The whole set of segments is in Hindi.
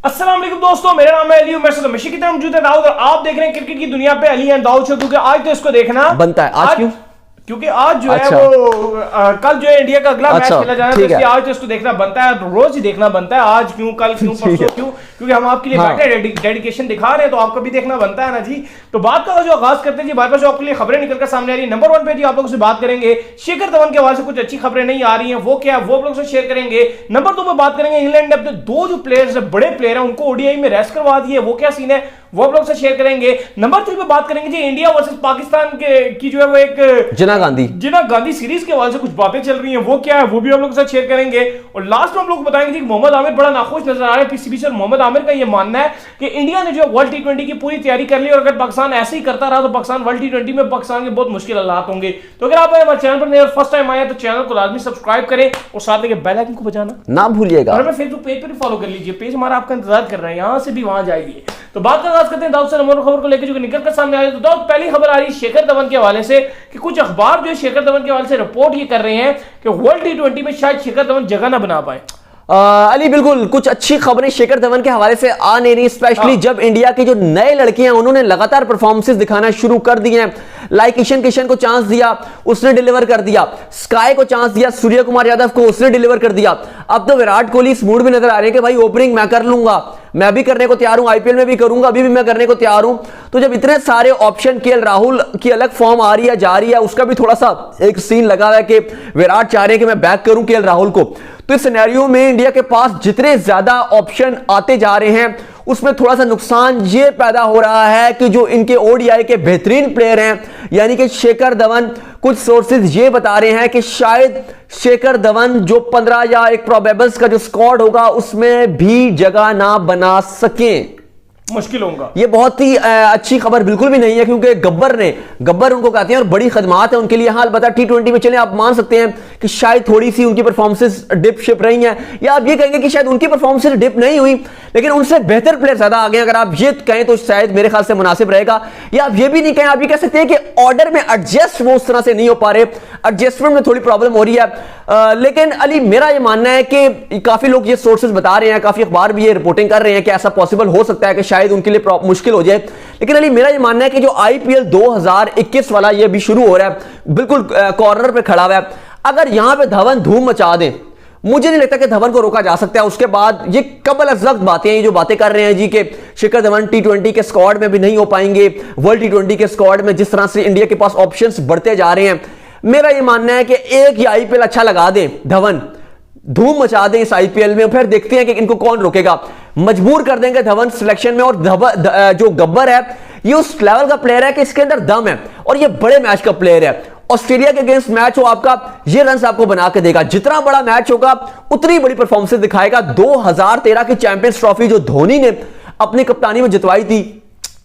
अस्सलाम वालेकुम दोस्तों, मेरा नाम है अली और मैं मशी की तरह मौजूद है दाऊद और आप देख रहे हैं क्रिकेट की दुनिया पे अली एंड दाऊद शो। क्योंकि आज तो इसको देखना बनता है। आज क्यों? क्योंकि आज जो अच्छा। है वो कल जो है इंडिया का अगला मैच खेला जाना है, तो इसलिए आज तो इसको देखना बनता है, रोज ही देखना बनता है। आज क्यों, कल क्यों, परसों क्यों? क्योंकि हम आपके लिए बैठे डेडिकेशन दिखा रहे हैं, तो आपको भी देखना बनता है ना जी। तो बात का जो आगाज करते हैं जी, हमारे पास आपके लिए खबरें निकलकर सामने आ रही है। नंबर 1 पे जी आप लोगों से बात करेंगे शिखर धवन के हवाले से कुछ अच्छी खबरें नहीं आ रही हैं, वो क्या है वो आप लोगों से शेयर करेंगे। नंबर 2 पे बात करेंगे इंग्लैंड ने अपने दो जो प्लेयर्स बड़े प्लेयर हैं उनको ओडीआई में रेस्ट करवा दिए, वो क्या सीन है वो आप लोग से शेयर करेंगे। नंबर 3 पे बात करेंगे जी इंडिया वर्सेस पाकिस्तान की जो है वो एक जिना गांधी सीरीज के हवाले से कुछ बातें चल रही हैं, वो क्या है वो भी हम लोग के साथ शेयर करेंगे। और लास्ट में हम लोग बताएंगे जी मोहम्मद आमिर बड़ा नाखुश नजर आ रहा है पीसीबी से। मोहम्मद आमिर का ये मानना है कि इंडिया ने जो वर्ल्ड टी20 की पूरी तैयारी कर ली और अगर पाकिस्तान ऐसे ही करता रहा तो पाकिस्तान वर्ल्ड टी20 में पाकिस्तान के बहुत मुश्किल हालात होंगे। तो अगर आप हमारे चैनल पर नए और फर्स्ट टाइम आए तो चैनल को लाजमी सब्सक्राइब करें और साथ में बेल आइकन को बजाना ना भूलिएगा। और हमें फेसबुक पेज पर भी फॉलो कर लीजिए, पेज हमारा आपका इंतजार कर रहा है, यहां से भी वहां जाइए। तो बात का आगाज करते हैं दाऊद से नंबर खबर को लेकर जो निकल कर सामने आ रही है। तो दाऊद पहली खबर आ रही है शेखर धवन के हवाले से कि कुछ अखबार जो है शेखर धवन के हवाले से रिपोर्ट ये कर रहे हैं कि वर्ल्ड टी20 में शायद शेखर धवन जगह ना बना पाए। अली बिल्कुल कुछ अच्छी खबरें शेखर धवन के हवाले से आ नहीं रही, स्पेशली जब इंडिया के जो नए लड़के हैं उन्होंने लगातार परफॉर्मेंसेस दिखाना शुरू कर दिए हैं। लाइक ईशान किशन को चांस दिया, उसने डिलीवर कर दिया। स्काई को चांस दिया, सूर्य कुमार यादव को, उसने डिलीवर कर दिया। अब तो विराट कोहली इस मूड में नजर आ रहे हैं कि भाई ओपनिंग मैं कर लूंगा, मैं भी करने को तैयार हूं, आईपीएल में भी करूंगा, अभी भी मैं करने को तैयार हूं। तो जब इतने सारे ऑप्शन, केएल राहुल की अलग फॉर्म आ रही है जा रही है, उसका भी थोड़ा सा एक सीन लगा हुआ है कि विराट चाह रहे हैं कि मैं बैक करूं केएल राहुल को। तो इस सिनेरियो में इंडिया के पास जितने ज्यादा ऑप्शन आते जा रहे हैं उसमें थोड़ा सा नुकसान ये पैदा हो रहा है कि जो इनके ओडीआई के बेहतरीन प्लेयर हैं यानी कि शेखर धवन, कुछ सोर्सेज ये बता रहे हैं कि शायद शेखर धवन जो 15 या एक प्रोबेबल्स का जो स्क्वाड होगा उसमें भी जगह ना बना सकें, मुश्किल होगा। ये बहुत ही अच्छी खबर बिल्कुल भी नहीं है, क्योंकि गब्बर उनको कहते हैं और बड़ी खदमात है उनके लिए। हाल बता टी20 में चले आप मान सकते हैं कि शायद थोड़ी सी उनकी परफॉर्मेंसेस डिप शिप रही हैं, या आप ये कहेंगे कि शायद उनकी परफॉर्मेंसेस डिप नहीं हुई लेकिन उनसे बेहतर प्लेयर ज्यादा आ गए। अगर आप ये कहें तो शायद मेरे ख्याल से मुनासिब रहेगा। या आप ये भी नहीं कहें, आप ये कह सकते हैं कि ऑर्डर में एडजस्ट वो उस तरह से नहीं हो पा रहे, एडजस्टमेंट में थोड़ी प्रॉब्लम हो रही है। लेकिन अली मेरा ये मानना है कि काफी लोग ये सोर्सेज बता रहे हैं, काफी अखबार भी ये रिपोर्टिंग कर रहे हैं कि ऐसा पॉसिबल हो सकता है कि शायद उनके लिए मुश्किल हो जाए। लेकिन अली मेरा ये मानना है कि जो आईपीएल 2021 वाला ये भी शुरू हो रहा है, बिल्कुल कॉर्नर पे खड़ा हुआ है, अगर यहां पे धवन धूम मचा दें, मुझे नहीं लगता कि धवन को रोका जा सकता है। उसके बाद ये कबल अज़ वक्त बातें हैं, जो बातें कर रहे हैं जी कि शिखर धवन टी20 के स्क्वाड में भी नहीं हो पाएंगे, वर्ल्ड टी20 के स्क्वाड में जिस तरह से इंडिया के पास ऑप्शंस बढ़ते जा रहे हैं, मेरा ये मानना है कि एक ही आईपीएल अच्छा लगा दें, धवन धूम मचा दें इस आईपीएल में, फिर देखते हैं कि इनको कौन रोकेगा। मजबूर कर देंगे धवन सिलेक्शन में। और जो गब्बर है ये उस लेवल का प्लेयर है कि इसके अंदर दम है और ये बड़े मैच का प्लेयर है। ऑस्ट्रेलिया के अगेंस्ट मैच हो आपका, ये रन आपको बना के देगा। जितना बड़ा मैच होगा उतनी बड़ी परफॉर्मेंस दिखाएगा। 2013 की चैंपियंस ट्रॉफी जो धोनी ने अपनी कप्तानी में जितवाई थी,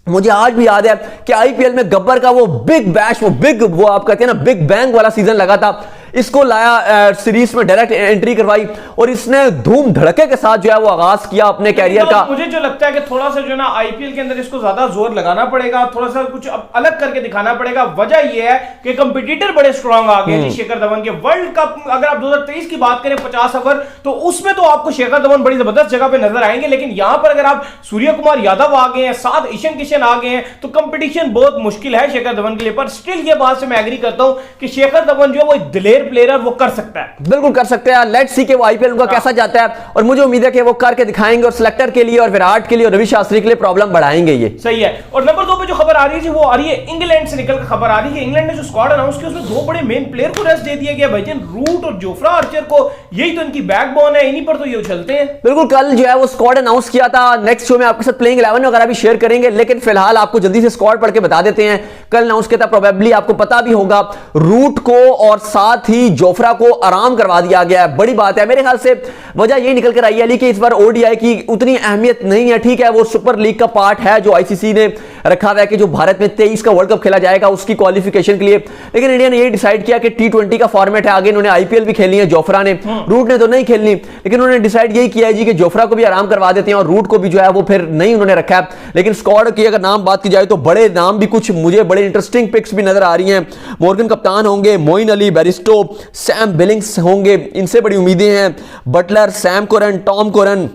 मुझे आज भी याद है कि आईपीएल में गब्बर का वो बिग बैश, वो आप कहते हैं ना बिग बैंग वाला सीजन लगा था। इसको लाया सीरीज में, डायरेक्ट एंट्री करवाई और इसने धूम धड़के के साथ जो है वो आगाज किया अपने कैरियर का। मुझे जो लगता है कि थोड़ा सा जो ना आईपीएल के अंदर इसको ज्यादा जोर लगाना पड़ेगा, थोड़ा सा कुछ अलग करके दिखाना पड़ेगा। वजह यह है कि कंपटीटर बड़े स्ट्रांग आ गए जी शेखर धवन के। वर्ल्ड कप अगर आप 2023 की बात करें 50 ओवर, तो उसमें तो आपको शेखर धवन बड़ी जबरदस्त जगह पे नजर आएंगे। लेकिन यहां पर अगर आप सूर्य कुमार यादव आ गए हैं, साथ ईशान किशन आ गए हैं, तो कंपटीशन बहुत मुश्किल है शेखर धवन के लिए। पर स्टिल ये बात से मैं एग्री करता हूं कि शेखर धवन जो वो दिलेर प्लेयर है, वो कर सकता है, बिल्कुल कर सकते हैं। लेट्स सी कि वो आईपीएल उनका कैसा जाता है और मुझे उम्मीद है कि वो करके दिखाएंगे और सिलेक्टर के लिए और विराट के लिए और रवि शास्त्री के लिए प्रॉब्लम बढ़ाएंगे। ये सही है। और नंबर 2 पे जो खबर आ रही है वो आ रही है इंग्लैंड से निकल कर खबर आ रही है। इंग्लैंड ने जो स्क्वाड अनाउंस किया उसमें दो बड़े मेन प्लेयर को रेस्ट दे दिया गया, भाईजान रूट और जोफ्रा आर्चर को। यही तो इनकी बैकबोन है, इन्हीं पर तो ये उछलते हैं। बिल्कुल, कल जो है वो स्क्वाड अनाउंस किया था। नेक्स्ट शो में आपके साथ प्लेइंग 11 वगैरह भी शेयर करेंगे, लेकिन फिलहाल आपको जल्दी से स्क्वाड पढ़ के बता देते हैं। कल अनाउंस किया था, प्रोबेबली आपको पता भी होगा, रूट को और साथ ही जोफ्रा को आराम करवा दिया गया है। बड़ी बात है। मेरे ख्याल से वजह यही निकल कर आई है कि इस बार ओडीआई की उतनी अहमियत नहीं है। ठीक है, वो सुपर लीग का पार्ट है जो आईसीसी ने रखा हुआ है कि जो भारत में 23 का वर्ल्ड कप खेला जाएगा उसकी क्वालिफिकेशन के लिए। लेकिन इंडिया ने यही डिसाइड किया कि टी20 का फॉर्मेट है। आगे इन्होंने आईपीएल भी खेलनी है, जोफ्रा ने, रूट ने तो नहीं खेलनी, लेकिन उन्होंने डिसाइड यही किया है जी कि जोफ्रा को भी आराम करवा देते हैं और रूट को भी जो है वो फिर नहीं उन्होंने रखा है। लेकिन स्क्वाड की अगर नाम बात की जाए तो बड़े नाम भी कुछ मुझे बड़े इंटरेस्टिंग पिक्स भी नजर आ रही हैं। मॉर्गन कप्तान होंगे, Moeen Ali, Bairstow, Sam Billings होंगे, इनसे बड़ी उम्मीदें हैं। Buttler, Sam Curran, Tom Curran,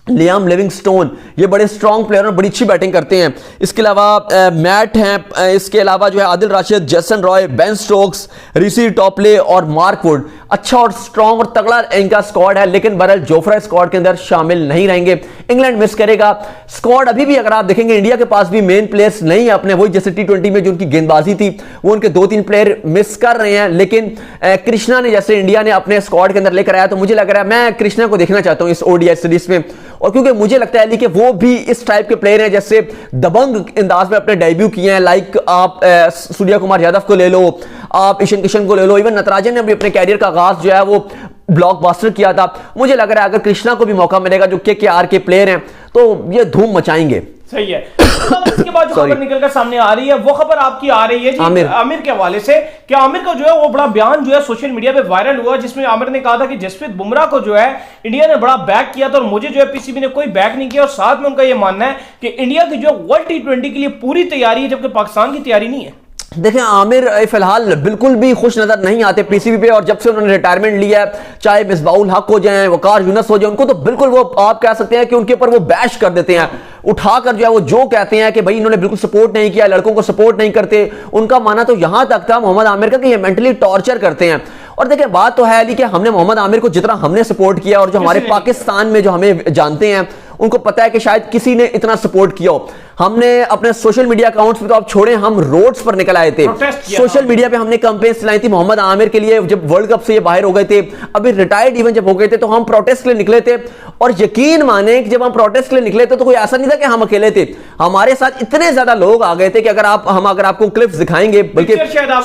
Liam Livingstone, ये बड़े स्ट्रॉन्ग प्लेयर और बड़ी अच्छी बैटिंग करते हैं। इसके अलावा मैट हैं, इसके अलावा जो है Adil Rashid, Jason Roy, Ben Stokes, Reece Topley और मार्क वुड। अच्छा और स्ट्रॉन्ग और तगड़ा इनका स्क्वाड है, लेकिन बहरहाल जोफ्रा स्क्वाड के अंदर शामिल नहीं रहेंगे। इंग्लैंड मिस करेगा स्क्वाड। अभी भी अगर आप देखेंगे इंडिया के पास भी मेन प्लेयर्स नहीं है अपने, वही जैसे T20 में जो उनकी गेंदबाजी थी वो उनके 2-3 प्लेयर मिस कर रहे हैं। लेकिन कृष्णा ने जैसे इंडिया ने अपने स्क्वाड के अंदर लेकर आया, तो मुझे लग रहा है मैं कृष्णा को देखना चाहता हूं इस ODI सीरीज में। और क्योंकि मुझे लगता है कि वो भी इस टाइप के प्लेयर हैं जैसे दबंग अंदाज में अपने डेब्यू किए हैं। लाइक आप सूर्या कुमार यादव को ले लो, आप ईशान किशन को ले लो, इवन नटराजन ने भी अपने कैरियर का आगाज जो है वो ब्लॉकबस्टर किया था। मुझे लग रहा है अगर कृष्णा को भी मौका मिलेगा, जो KKR के प्लेयर हैं, तो ये धूम मचाएंगे। सही है। इसके बाद जो खबर निकल कर सामने आ रही है वो खबर आपकी आ रही है जी आमिर के हवाले से कि आमिर का जो है वो बड़ा बयान जो है सोशल मीडिया पे वायरल हुआ, जिसमें आमिर ने कहा था कि जसप्रीत बुमराह को जो है इंडिया ने बड़ा बैक किया था और मुझे जो है PCB ने कोई बैक नहीं किया। और साथ में उनका ये मानना है कि इंडिया की जो वर्ल्ड T20 के लिए पूरी तैयारी है, जबकि पाकिस्तान की तैयारी नहीं है। देखिए आमिर फिलहाल बिल्कुल भी खुश नजर नहीं आते PCB पे, और जब से उन्होंने रिटायरमेंट लिया है, चाहे मिसबाउल हक हो जाए, वकार यूनुस हो जाए, उनको तो बिल्कुल वो आप कह सकते हैं कि उनके ऊपर वो बैश कर देते हैं, उठाकर जो है वो जो कहते हैं कि भाई इन्होंने बिल्कुल सपोर्ट नहीं किया, लड़कों को सपोर्ट नहीं करते। उनका मानना तो यहां तक था मोहम्मद आमिर का कि ये मेंटली टॉर्चर करते हैं। और देखिए बात तो है कि हमने मोहम्मद आमिर को जितना हमने सपोर्ट किया, और जो हमारे पाकिस्तान में जो हमें जानते हैं उनको पता है कि शायद किसी ने इतना सपोर्ट किया हो। हमने अपने सोशल मीडिया अकाउंट्स पे तो आप छोड़े, हम रोड्स पर निकल आए थे, सोशल मीडिया पे हमने कैंपेन चलाई थी मोहम्मद आमिर के लिए। जब वर्ल्ड कप से ये बाहर हो गए थे, अभी रिटायर्ड इवन जब हो गए थे, तो हम प्रोटेस्ट के लिए निकले थे। और यकीन माने कि जब हम प्रोटेस्ट के लिए निकले थे तो कोई ऐसा नहीं था कि हम अकेले थे, हमारे साथ इतने ज्यादा लोग आ गए थे कि अगर आपको क्लिप्स दिखाएंगे, बल्कि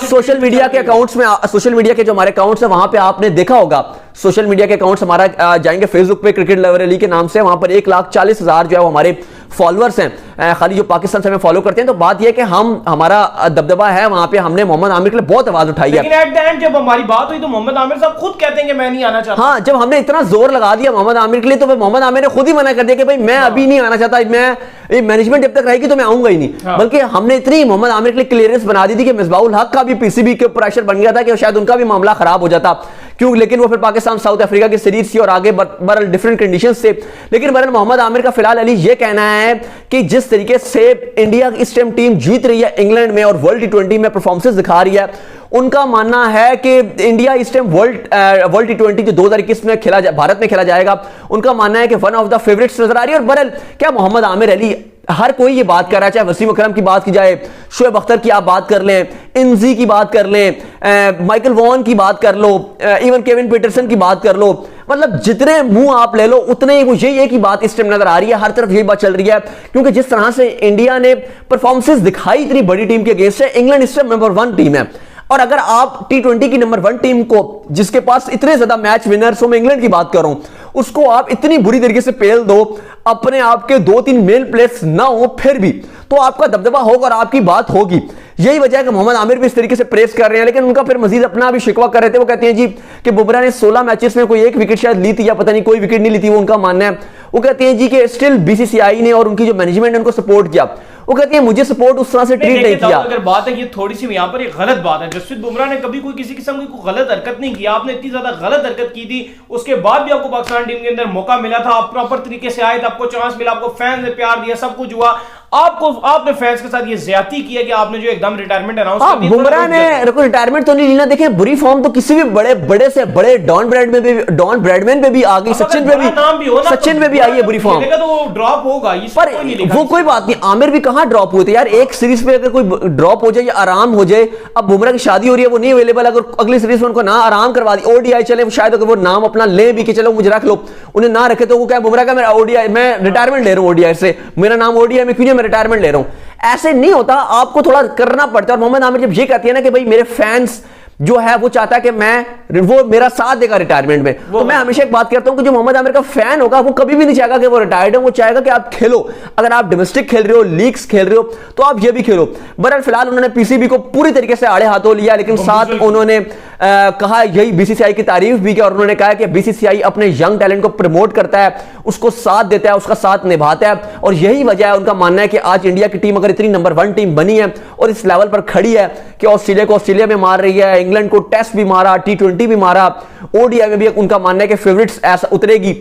सोशल मीडिया के अकाउंट्स में, सोशल मीडिया के जो हमारे अकाउंट्स है वहां पे आपने देखा होगा, सोशल मीडिया के अकाउंट्स हमारा जाएंगे फेसबुक पे क्रिकेट लवर अली के नाम से, वहां पर 1,40,000 जो है हमारे फॉलोअर्स हैं, खाली जो पाकिस्तान से हमें फॉलो करते हैं। तो बात यह है कि हमारा दबदबा है वहां पे, हमने मोहम्मद आमिर के लिए बहुत आवाज उठाई है। लेकिन एट द एंड जब हमारी बात हुई तो मोहम्मद आमिर साहब खुद कहते हैं कि मैं नहीं आना चाहता। हाँ, जब हमने इतना जोर लगा दिया मोहम्मद आमिर के लिए, तो मोहम्मद आमिर ने खुद ही मना कर दिया कि भाई मैं अभी नहीं आना चाहता, मैं मैनेजमेंट जब तक रहेगी तो मैं आऊंगा ही नहीं। बल्कि हमने इतनी मोहम्मद आमिर के लिए क्लियरेंस बना दी थी कि मिसबाउल हक का भी PCB के प्रेशर बन गया था कि शायद उनका भी मामला खराब हो जाता। क्यों? लेकिन वो फिर पाकिस्तान साउथ अफ्रीका की सीरीज थी और आगे बहरहाल डिफरेंट कंडीशंस थे। लेकिन बहरहाल मोहम्मद आमिर का फिलहाल अली ये कहना है कि जिस तरीके से इंडिया इस टाइम टीम जीत रही है इंग्लैंड में और वर्ल्ड T20 में परफॉर्मेंस दिखा रही है, उनका मानना है कि इंडिया इस टाइम वर्ल्ड T20 जो 2021 में भारत में खेला जाएगा, उनका मानना है कि वन ऑफ द फेवरेट्स नजर आ रही है। और बहरहाल क्या मोहम्मद आमिर अली, हर कोई ये बात कर रहा है, चाहे वसीम अकरम की बात की जाए, शोएब अख्तर की आप बात कर लें, इंजी की बात कर लें, माइकल वॉन की बात कर लो, इवन केविन पीटरसन की बात कर लो, मतलब जितने मुंह आप ले लो उतने ही यही एक ही बात इस टाइम नजर आ रही है, हर तरफ यही बात चल रही है। क्योंकि जिस तरह से इंडिया ने परफॉर्मेंसेस दिखाई इतनी बड़ी टीम के अगेंस्ट है, इंग्लैंड इस टाइम नंबर 1 टीम है, और अगर आप T20 की नंबर 1 टीम को, जिसके पास इतने ज्यादा मैच विनर्स हो, मैं इंग्लैंड की बात कर रहा हूं, उसको आप इतनी बुरी तरीके से पेल दो, अपने आप के 2-3 मेल प्लेयर्स ना हो फिर भी, तो आपका दबदबा होगा और आपकी बात होगी। यही वजह है कि मोहम्मद आमिर भी इस तरीके से प्रेस कर रहे हैं। लेकिन उनका फिर मजीद अपना भी शिकवा कर रहे थे, वो कहते हैं जी कि बुमराह ने 16 मैचेस में कोई एक विकेट शायद ली थी, या पता नहीं कोई विकेट नहीं ली थी, वो उनका मानना है। वो कहते हैं जी कि स्टिल BCCI ने और उनकी जो मैनेजमेंट ने उनको सपोर्ट किया। वो कहते हैं मुझे सपोर्ट उस तरह से ट्रीट नहीं किया। अगर बात है ये थोड़ी सी यहाँ पर एक गलत बात है, जसप्रीत बुमराह ने कभी कोई किसी किस्म की कोई गलत हरकत नहीं किया। आपने इतनी ज्यादा गलत हरकत की थी, उसके बाद भी आपको पाकिस्तान टीम के अंदर मौका मिला था, आप प्रॉपर तरीके से आए थे, आपको चांस मिला, आपको फैंस ने प्यार दिया, सब कुछ हुआ। आपने फैंस के साथ ये ज्यादती की है कि आपने जो एकदम रिटायरमेंट अनाउंस कर दी। बुमराह ने रिटायरमेंट तो नहीं लेना। देखें बुरी फॉर्म तो किसी भी बड़े से बड़े डॉन ब्रैडमैन पे भी आ गई, सचिन पे भी आई है बुरी फॉर्म, तो ड्रॉप होगा। पर वो कोई बात नहीं, आमिर भी कहां ड्रॉप हुए थे यार। एक सीरीज पे अगर कोई ड्रॉप हो जाए या आराम हो जाए, अब बुमराह की शादी हो रही है, वो नहीं अवेलेबल, अगर अगली सीरीज में उनको ना आराम करवा दी, ODI चले, शायद अगर वो नाम अपना ले भी कि चलो मुझे रख लो, उन्हें ना रखे तो वो क्या बुमराह का मेरा ODI, मैं रिटायरमेंट ले रहा हूं ODI से, मेरा नाम ODI में क्यों नहीं, मैं रिटायरमेंट ले रहा हूं। ऐसे नहीं होता, आपको थोड़ा करना पड़ता है। और मोहम्मद आमिर जब ये कहती है ना कि भाई मेरे फैंस जो है वो चाहता है कि वो मेरा साथ देगा रिटायरमेंट में, तो मैं हमेशा एक बात करता हूं कि जो मोहम्मद आमिर का फैन होगा वो कभी भी नहीं चाहेगा कि वो रिटायर्ड हो, वो चाहेगा कि आप खेलो। अगर आप डोमेस्टिक खेल रहे हो, लीग्स खेल रहे हो, तो आप ये भी खेलो। बहरहाल फिलहाल उन्होंने PCB को पूरी तरीके से आड़े हाथों लिया, लेकिन साथ उन्होंने कहा, यही BCCI की तारीफ भी की, और उन्होंने कहा कि BCCI अपने यंग टैलेंट को प्रमोट करता है, उसको साथ देता है, उसका साथ निभाता है। और यही वजह है, उनका मानना है कि आज इंडिया की टीम अगर इतनी नंबर 1 टीम बनी है और इस लेवल पर खड़ी है कि ऑस्ट्रेलिया को ऑस्ट्रेलिया में मार रही है, इंग्लैंड को टेस्ट भी मारा, T20 भी मारा, ODI में भी उनका मानना है कि फेवरेट्स ऐसा उतरेगी,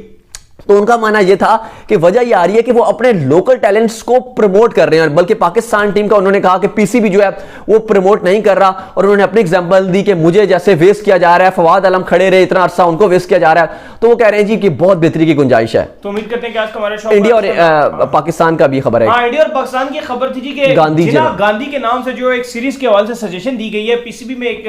तो उनका मानना यह था कि वजह यह आ रही है कि वो अपने लोकल टैलेंट्स को प्रमोट कर रहे हैं, बल्कि पाकिस्तान टीम का उन्होंने कहा कि पीसीबी जो है वो प्रमोट नहीं कर रहा, और उन्होंने अपनी एग्जांपल दी कि मुझे जैसे वेस्ट किया जा रहा है, फवाद आलम खड़े रहे इतना अरसा, उनको वेस्ट किया जा रहा है। तो वो कह रहे हैं जी कि बहुत बेहतरी की गुंजाइश है। तो उम्मीद करते हैं कि आज हमारे शो इंडिया और पाकिस्तान का भी खबर है। हाँ, इंडिया और पाकिस्तान की खबर थी जी कि गांधी के नाम से जो एक सीरीज के हवाले से सजेशन दी गई है, पीसीबी में एक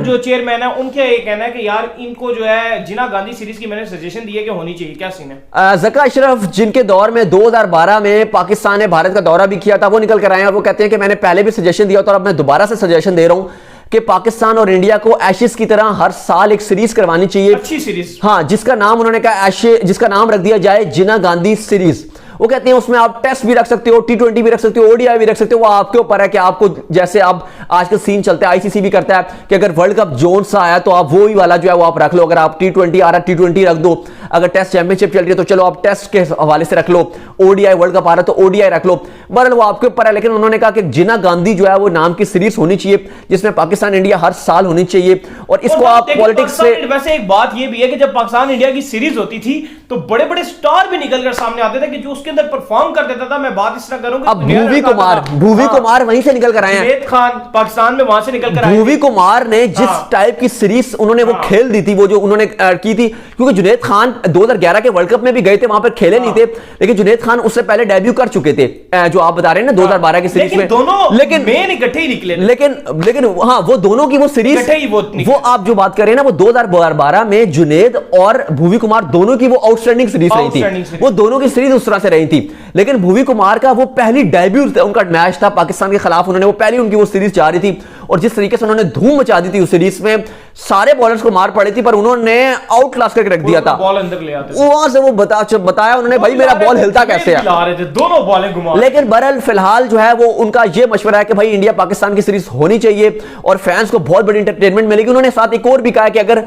जो चेयरमैन है उनका ये कहना है कि यार इनको जो है जिना गांधी सीरीज की मैंने सजेशन दी है कि होनी चाहिए, क्या सीन है? ज़का अशरफ जिनके दौर में 2012 में पाकिस्तान ने भारत का दौरा भी किया था, वो निकल कर आए और वो कहते हैं कि मैंने पहले भी सजेशन दिया था और अब मैं दोबारा से सजेशन दे रहा हूं कि पाकिस्तान और इंडिया को एशेज की तरह हर साल एक सीरीज करवानी चाहिए, अच्छी सीरीज, हाँ, जिसका नाम उन्होंने कहा जिसका नाम रख दिया जाए जिना गांधी सीरीज। वो कहते हैं उसमें आप टेस्ट भी रख सकते हो, T20 भी रख सकते हो, ओडीआई भी रख सकते हो, वो आपके ऊपर है कि आपको, जैसे आप आज का सीन चलता है, आईसीसी भी करता है कि अगर वर्ल्ड कप जोन सा आया तो आप वो ही वाला जो है वो आप रख लो, अगर आप T20 आ रहा है T20 रख दो, अगर टेस्ट चैंपियनशिप चल रही है तो चलो आप टेस्ट के हवाले से रख लो, ओडीआई वर्ल्ड कप आ रहा है तो ओडीआई रख लो, बहरहाल वो आपके ऊपर है। लेकिन उन्होंने कहा कि जिना गांधी जो है वो नाम की सीरीज होनी चाहिए जिसमें पाकिस्तान इंडिया हर साल होनी चाहिए, और इसको आप पॉलिटिक्स से, वैसे एक बात ये भी है कि जब पाकिस्तान इंडिया की सीरीज होती थी तो बड़े बड़े स्टार भी निकल कर सामने आते थे कि जो उसके अंदर परफॉर्म कर देता था। मैं बात इस तरह करूंगा, अब भूवी कुमार वहीं से निकल कर आए हैं, जुनैद खान पाकिस्तान में वहां से निकल कर आए। भूवी कुमार ने जिस टाइप की सीरीज उन्होंने वो खेल दी थी, वो जो उन्होंने की थी, क्योंकि जुनैद खान 2011 के वर्ल्ड कप में भी गए थे, वहां पर खेले नहीं थे, लेकिन जुनैद खान उससे पहले डेब्यू कर चुके थे, जो आप बता रहे हैं ना 2012 की सीरीज में, लेकिन मेन इकट्ठे ही निकले, लेकिन हाँ, वो दोनों की वो सीरीज, वो आप जो बात कर रहे हैं ना, वो 2012 में जुनैद और भूवी कुमार दोनों की वो आउटस्टैंडिंग सीरीज रही थी, वो दोनों की सीरीज उस तरह से रही थी। लेकिन भूवी कुमार का वो पहली डेब्यू उनका मैच था पाकिस्तान के खिलाफ, उन्होंने वो पहली उनकी वो सीरीज जा रही थी, और जिस तरीके से उन्होंने धूम मचा दी थी उस सीरीज में, सारे बॉलर्स को मार पड़ी थी, पर उन्होंने आउट क्लास करके रख दिया था, बॉल अंदर ले आते, वहां से वो बताया उन्होंने, भाई मेरा बॉल हिलता कैसे है, दोनों बॉलें घुमा। लेकिन बहरहाल फिलहाल जो है वो उनका ये मशवरा है कि भाई इंडिया पाकिस्तान की सीरीज होनी चाहिए और फैंस को बहुत बड़ी इंटरटेनमेंट मिलेगी। उन्होंने साथ एक और भी कहा कि अगर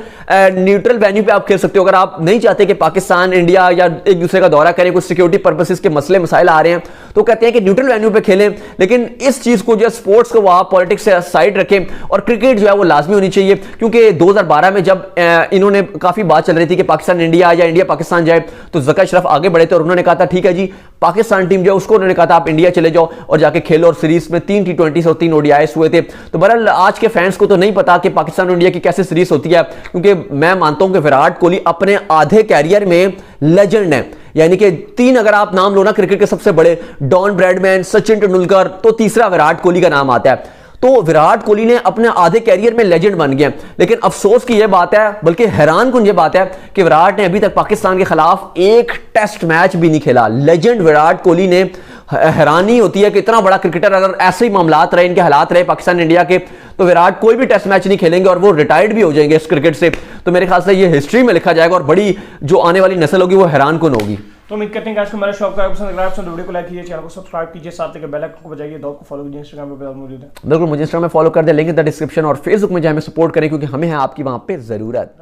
न्यूट्रल वेन्यू पे आप खेल सकते हो, अगर आप नहीं चाहते कि पाकिस्तान इंडिया या एक दूसरे का दौरा करें, कुछ सिक्योरिटी पर्पसेस के मसले मसाइल आ रहे हैं, तो कहते हैं कि न्यूट्रल वेन्यू पे खेलें, लेकिन इस चीज को जो स्पोर्ट्स को वहां पॉलिटिक्स से साइड रखें, और क्रिकेट जो है वो लाजमी होनी चाहिए। क्योंकि 2012 में जब इन्होंने काफी बात चल रही थी कि पाकिस्तान इंडिया या इंडिया पाकिस्तान जाए, तो ज़का अशरफ आगे बढ़े थे और उन्होंने कहा था ठीक है जी, पाकिस्तान टीम जो है उसको उन्होंने कहा था आप इंडिया चले जाओ और जाके खेलो, और सीरीज में 3 T20 और 3 ओडीआईस हुए थे। तो बहरहाल आज के फैंस को तो नहीं पता कि पाकिस्तान और इंडिया की कैसे सीरीज होती है, क्योंकि मैं मानता हूं कि विराट कोहली अपने आधे कैरियर में लेजेंड है, यानी कि 3 अगर आप नाम लो ना क्रिकेट के सबसे बड़े, डॉन ब्रैडमैन, सचिन तेंदुलकर, तो तीसरा विराट कोहली का नाम आता है। तो विराट कोहली ने अपने आधे कैरियर में लेजेंड बन गए, लेकिन अफसोस की यह बात है, बल्कि हैरान कुन यह बात है कि विराट ने अभी तक पाकिस्तान के खिलाफ एक टेस्ट मैच भी नहीं खेला। लेजेंड विराट कोहली ने, हैरानी होती है कि इतना बड़ा क्रिकेटर अगर ऐसे ही मामलात रहे, इनके हालात रहे पाकिस्तान इंडिया के, तो विराट कोई भी टेस्ट मैच नहीं खेलेंगे और वो रिटायर्ड भी हो जाएंगे इस क्रिकेट से। तो मेरे ख्याल से ये हिस्ट्री में लिखा जाएगा और बड़ी जो आने वाली नस्ल होगी वो हैरान कुन होगी। तो उम्मीद करते हैं कि आज हमारे शो का पसंद आया, तो वीडियो को लाइक कीजिए, चैनल को सब्सक्राइब कीजिए, साथ ही बेल आइकन को बजाइए, दो को फॉलो कीजिए, इंस्टाग्राम पे मौजूद है। बिल्कुल, मुझे इंस्टाग्राम में फॉलो कर दे, लिंक इन द डिस्क्रिप्शन, और फेसबुक में जाए हमें सपोर्ट करें क्योंकि हमें है आपकी वहां पे जरूरत।